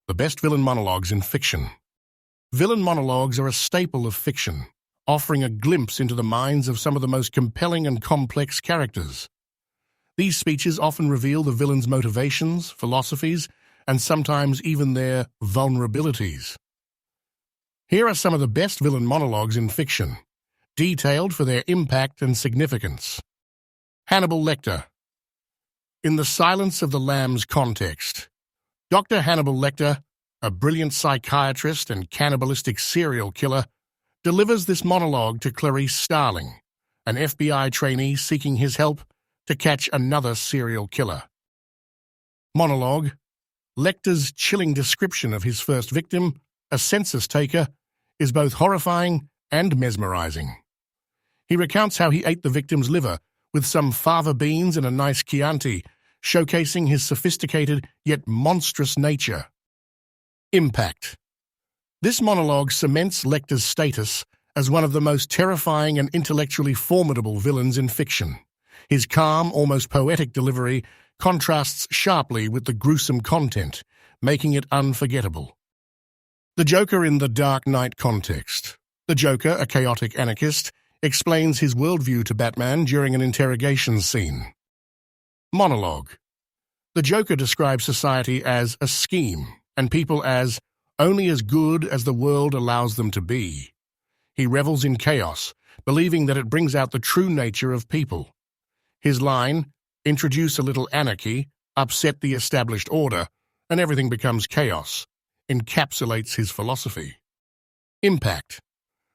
The best villain monologues in fiction. Villain monologues are a staple of fiction, offering a glimpse into the minds of some of the most compelling and complex characters. These speeches often reveal the villain's motivations, philosophies, and sometimes even their vulnerabilities. Here are some of the best villain monologues in fiction, detailed for their impact and significance. Hannibal Lecter. In The Silence of the Lambs context, Dr. Hannibal Lecter, a brilliant psychiatrist and cannibalistic serial killer, delivers this monologue to Clarice Starling, an FBI trainee seeking his help to catch another serial killer. Monologue. Lecter's chilling description of his first victim, a census taker, is both horrifying and mesmerizing. He recounts how he ate the victim's liver with some fava beans and a nice Chianti, showcasing his sophisticated yet monstrous nature. Impact. This monologue cements Lecter's status as one of the most terrifying and intellectually formidable villains in fiction. His calm, almost poetic delivery contrasts sharply with the gruesome content, making it unforgettable. The Joker in the Dark Knight context. The Joker, a chaotic anarchist, explains his worldview to Batman during an interrogation scene. Monologue. The Joker describes society as a scheme and people as only as good as the world allows them to be. He revels in chaos, believing that it brings out the true nature of people. His line, "Introduce a little anarchy, upset the established order, and everything becomes chaos," encapsulates his philosophy. Impact.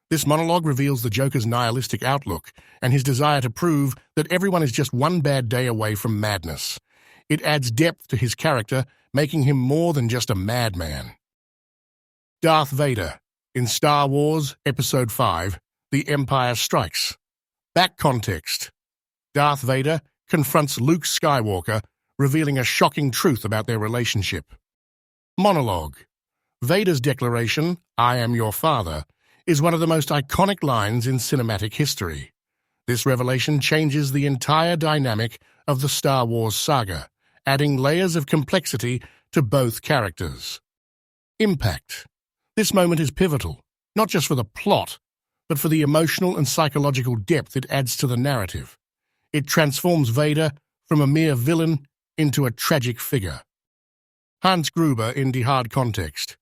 This monologue reveals the Joker's nihilistic outlook and his desire to prove that everyone is just one bad day away from madness. It adds depth to his character, making him more than just a madman. Darth Vader. In Star Wars Episode 5, The Empire Strikes. Back context. Darth Vader confronts Luke Skywalker, revealing a shocking truth about their relationship. Monologue. Vader's declaration, "I am your father," is one of the most iconic lines in cinematic history. This revelation changes the entire dynamic of the Star Wars saga, adding layers of complexity to both characters. Impact. This moment is pivotal, not just for the plot, but for the emotional and psychological depth it adds to the narrative. It transforms Vader from a mere villain into a tragic figure. Hans Gruber in Die Hard context.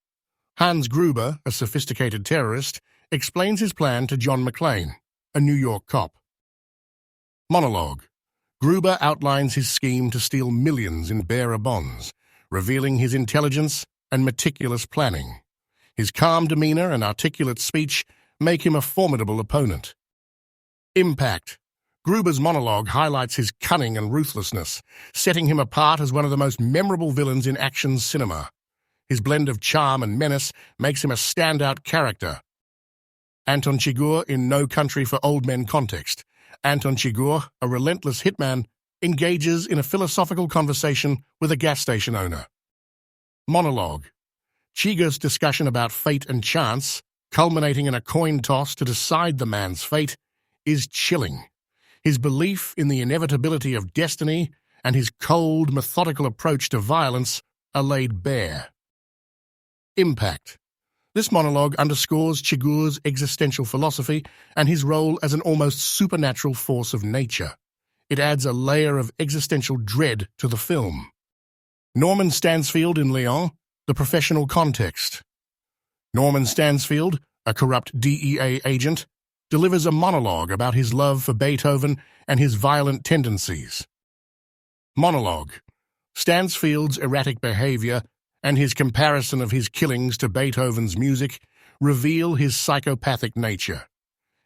Hans Gruber, a sophisticated terrorist, explains his plan to John McClane, a New York cop. Monologue. Gruber outlines his scheme to steal millions in bearer bonds, revealing his intelligence and meticulous planning. His calm demeanor and articulate speech make him a formidable opponent. Impact. Gruber's monologue highlights his cunning and ruthlessness, setting him apart as one of the most memorable villains in action cinema. His blend of charm and menace makes him a standout character. Anton Chigurh in No Country for Old Men context. Anton Chigurh, a relentless hitman, engages in a philosophical conversation with a gas station owner. Monologue. Chigurh's discussion about fate and chance, culminating in a coin toss to decide the man's fate, is chilling. His belief in the inevitability of destiny and his cold, methodical approach to violence are laid bare. Impact. This monologue underscores Chigurh's existential philosophy and his role as an almost supernatural force of nature. It adds a layer of existential dread to the film. Norman Stansfield in Leon, The Professional context. Norman Stansfield, a corrupt DEA agent, delivers a monologue about his love for Beethoven and his violent tendencies. Monologue. Stansfield's erratic behavior and his comparison of his killings to Beethoven's music reveal his psychopathic nature.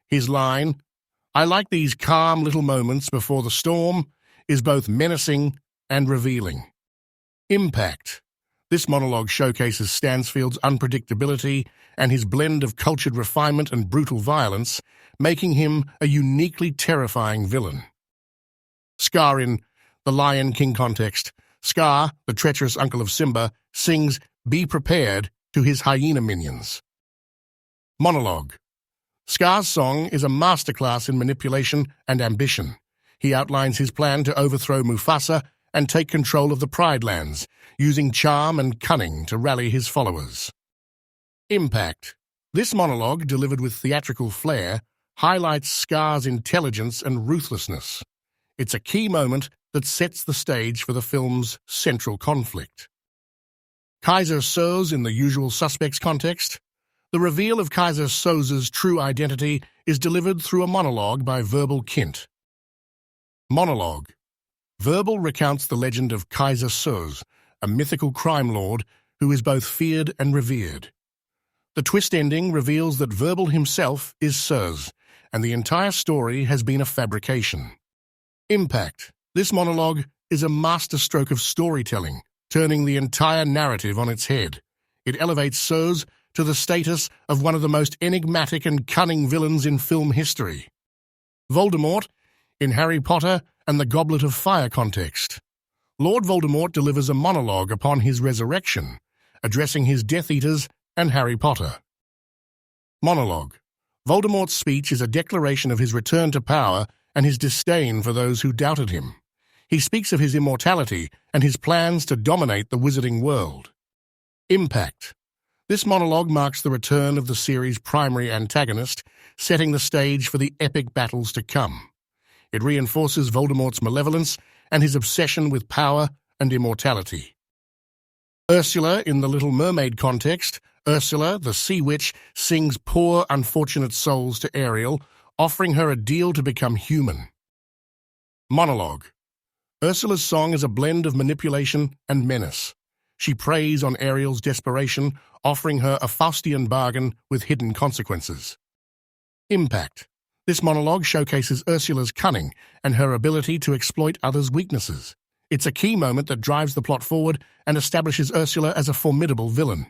His line, "I like these calm little moments before the storm," is both menacing and revealing. Impact. This monologue showcases Stansfield's unpredictability and his blend of cultured refinement and brutal violence, making him a uniquely terrifying villain. Scar in The Lion King context. Scar, the treacherous uncle of Simba, sings "Be Prepared" to his hyena minions. Monologue. Scar's song is a masterclass in manipulation and ambition. He outlines his plan to overthrow Mufasa and take control of the Pride Lands, using charm and cunning to rally his followers. Impact. This monologue, delivered with theatrical flair, highlights Scar's intelligence and ruthlessness. It's a key moment that sets the stage for the film's central conflict. Kaiser Soze in the Usual Suspects context. The reveal of Kaiser Soze's true identity is delivered through a monologue by Verbal Kint. Monologue. Verbal recounts the legend of Kaiser Soze, a mythical crime lord who is both feared and revered. The twist ending reveals that Verbal himself is Soze, and the entire story has been a fabrication. Impact. This monologue is a masterstroke of storytelling, turning the entire narrative on its head. It elevates Soze to the status of one of the most enigmatic and cunning villains in film history. Voldemort, in Harry Potter and the Goblet of Fire context. Lord Voldemort delivers a monologue upon his resurrection, addressing his Death Eaters and Harry Potter. Monologue. Voldemort's speech is a declaration of his return to power and his disdain for those who doubted him. He speaks of his immortality and his plans to dominate the wizarding world. Impact. This monologue marks the return of the series' primary antagonist, setting the stage for the epic battles to come. It reinforces Voldemort's malevolence and his obsession with power and immortality. Ursula, in the Little Mermaid context, Ursula, the sea witch, sings poor, unfortunate souls to Ariel, offering her a deal to become human. Monologue. Ursula's song is a blend of manipulation and menace. She preys on Ariel's desperation, offering her a Faustian bargain with hidden consequences. Impact. This monologue showcases Ursula's cunning and her ability to exploit others' weaknesses. It's a key moment that drives the plot forward and establishes Ursula as a formidable villain.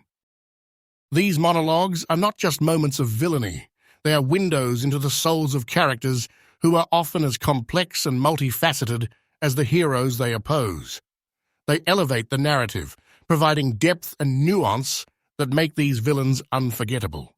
These monologues are not just moments of villainy. They are windows into the souls of characters who are often as complex and multifaceted as the heroes they oppose. They elevate the narrative, providing depth and nuance that make these villains unforgettable.